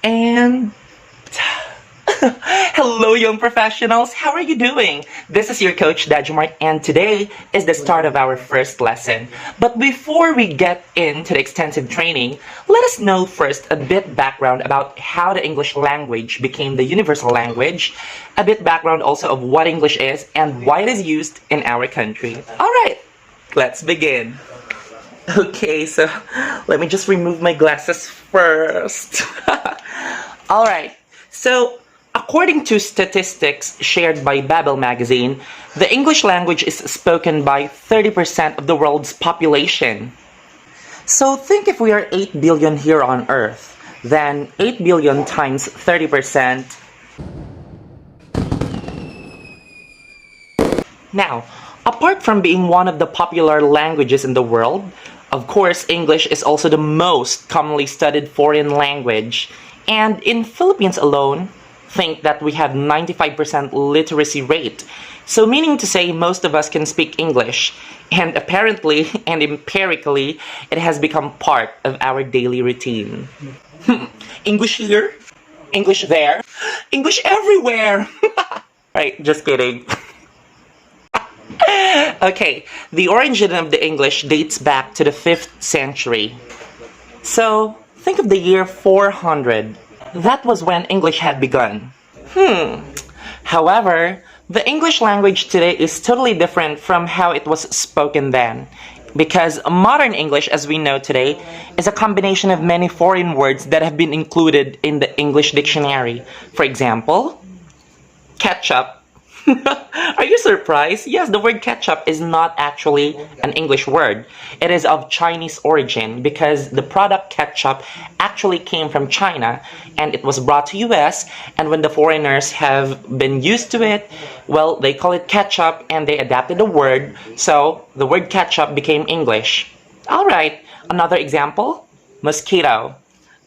And hello, young professionals. How are you doing? This is your coach, Dejemark, and today is the start of our first lesson. But before we get into the extensive training, let us know first a bit background about how the English language became the universal language, a bit background also of what English is and why it is used in our country. All right, let's begin. Okay, so let me just remove my glasses first. Alright, so according to statistics shared by Babel magazine, the English language is spoken by 30% of the world's population. So think if we are 8 billion here on Earth, then 8 billion times 30%. Now, apart from being one of the popular languages in the world, of course, English is also the most commonly studied foreign language. And in Philippines alone, think that we have 95% literacy rate. So meaning to say most of us can speak English. And apparently and empirically, it has become part of our daily routine. English here, English there, English everywhere. Right, just kidding. Okay, the origin of the English dates back to the 5th century. So, think of the year 400. That was when English had begun. However, the English language today is totally different from how it was spoken then. Because modern English, as we know today, is a combination of many foreign words that have been included in the English dictionary. For example, ketchup. Are you surprised? Yes, the word ketchup is not actually an English word. It is of Chinese origin because the product ketchup actually came from China and it was brought to US, and when the foreigners have been used to it, well, they call it ketchup and they adapted the word, so the word ketchup became English. Alright, another example, mosquito.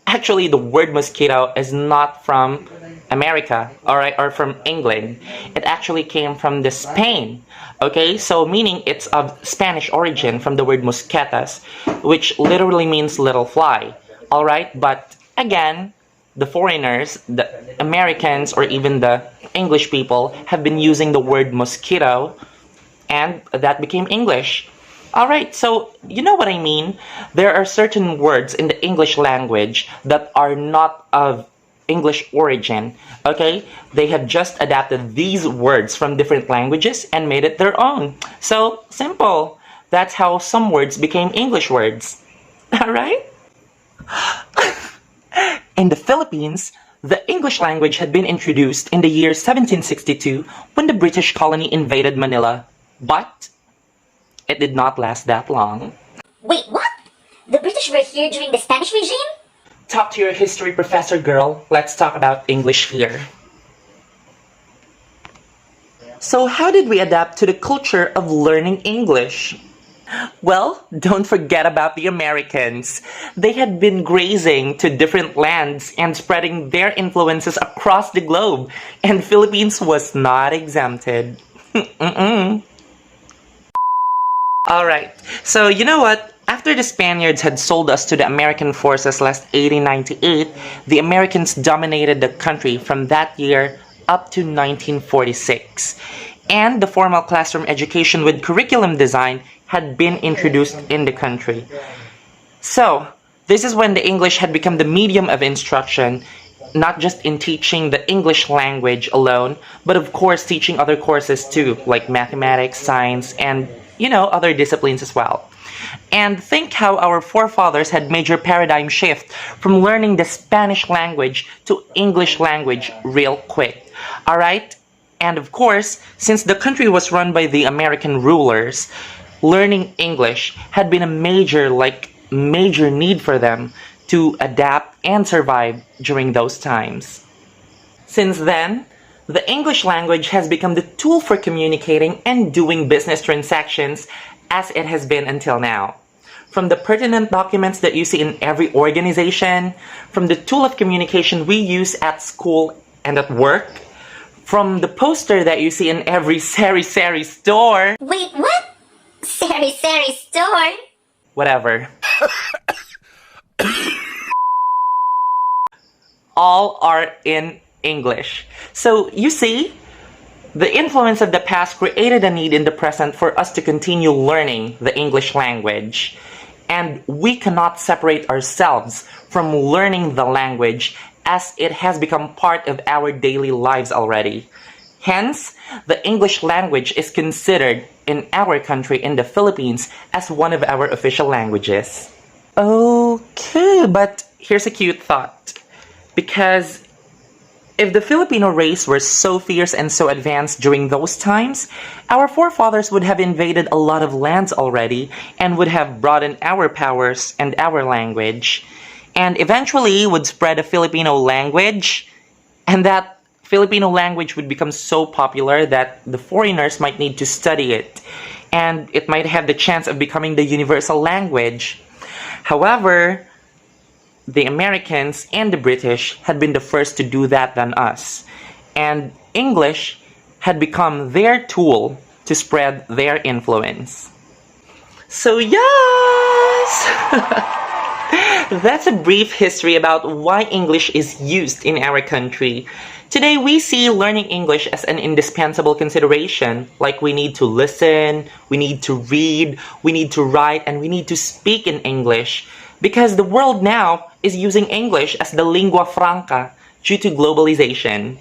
Actually, the word mosquito is not from America, alright, or from England. It actually came from the Spain, okay? So meaning it's of Spanish origin from the word mosquetas, which literally means little fly, alright? But again, the foreigners, the Americans, or even the English people have been using the word mosquito, and that became English. Alright, so you know what I mean? There are certain words in the English language that are not of English origin, okay? They have just adapted these words from different languages and made it their own. So, simple. That's how some words became English words. Alright? In the Philippines, the English language had been introduced in the year 1762 when the British colony invaded Manila. But it did not last that long. Wait, what? The British were here during the Spanish regime? Talk to your history professor, girl. Let's talk about English here. So how did we adapt to the culture of learning English? Well, don't forget about the Americans. They had been grazing to different lands and spreading their influences across the globe, and Philippines was not exempted. Alright, so you know what? After the Spaniards had sold us to the American forces last 1898, the Americans dominated the country from that year up to 1946. And the formal classroom education with curriculum design had been introduced in the country. So, this is when the English had become the medium of instruction, not just in teaching the English language alone, but of course teaching other courses too, like mathematics, science, and other disciplines as well. And think how our forefathers had major paradigm shift from learning the Spanish language to English language real quick. Alright? And of course, since the country was run by the American rulers, learning English had been a major need for them to adapt and survive during those times. Since then, the English language has become the tool for communicating and doing business transactions as it has been until now. From the pertinent documents that you see in every organization, from the tool of communication we use at school and at work, from the poster that you see in every sari-sari store. Wait, what? Sari-sari store? Whatever. all are in English. So you see, the influence of the past created a need in the present for us to continue learning the English language. And we cannot separate ourselves from learning the language as it has become part of our daily lives already. Hence, the English language is considered in our country, in the Philippines, as one of our official languages. Okay, but here's a cute thought. Because if the Filipino race were so fierce and so advanced during those times, our forefathers would have invaded a lot of lands already and would have broadened our powers and our language, and eventually would spread a Filipino language, and that Filipino language would become so popular that the foreigners might need to study it, and it might have the chance of becoming the universal language. However, the Americans and the British had been the first to do that than us, and English had become their tool to spread their influence. So yes! That's a brief history about why English is used in our country. Today we see learning English as an indispensable consideration, like we need to listen, we need to read, we need to write, and we need to speak in English. Because the world now is using English as the lingua franca due to globalization.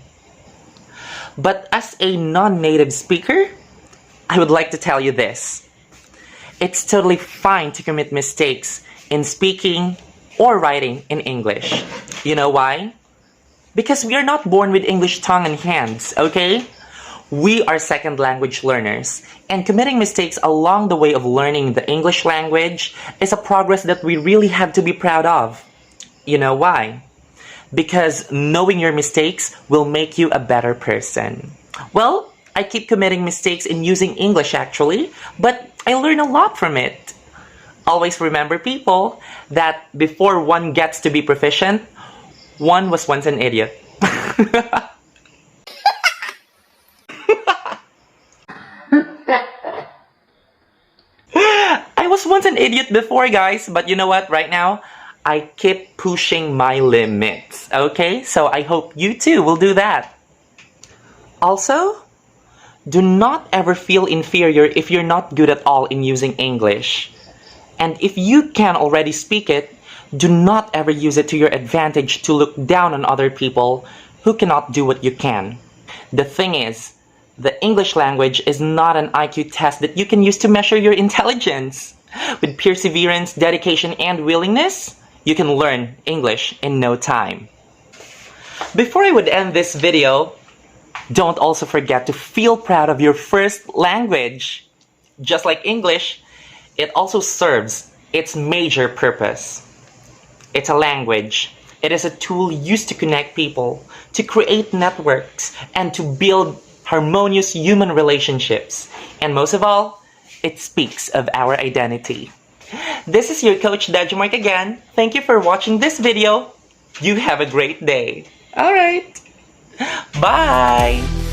But as a non-native speaker, I would like to tell you this. It's totally fine to commit mistakes in speaking or writing in English. You know why? Because we are not born with English tongue and hands, okay? We are second language learners, and committing mistakes along the way of learning the English language is a progress that we really have to be proud of. You know why? Because knowing your mistakes will make you a better person. Well, I keep committing mistakes in using English actually, but I learn a lot from it. Always remember, people, that before one gets to be proficient, one was once an idiot. I was once an idiot before, guys, but you know what? Right now, I keep pushing my limits, okay? So I hope you too will do that. Also, do not ever feel inferior if you're not good at all in using English. And if you can already speak it, do not ever use it to your advantage to look down on other people who cannot do what you can. The thing is, the English language is not an IQ test that you can use to measure your intelligence. With perseverance, dedication, and willingness, you can learn English in no time. Before I would end this video, don't also forget to feel proud of your first language. Just like English, it also serves its major purpose. It's a language. It is a tool used to connect people, to create networks, and to build harmonious human relationships. And most of all, it speaks of our identity. This is your coach Dejemark again. Thank you for watching this video. You have a great day. Alright. Bye.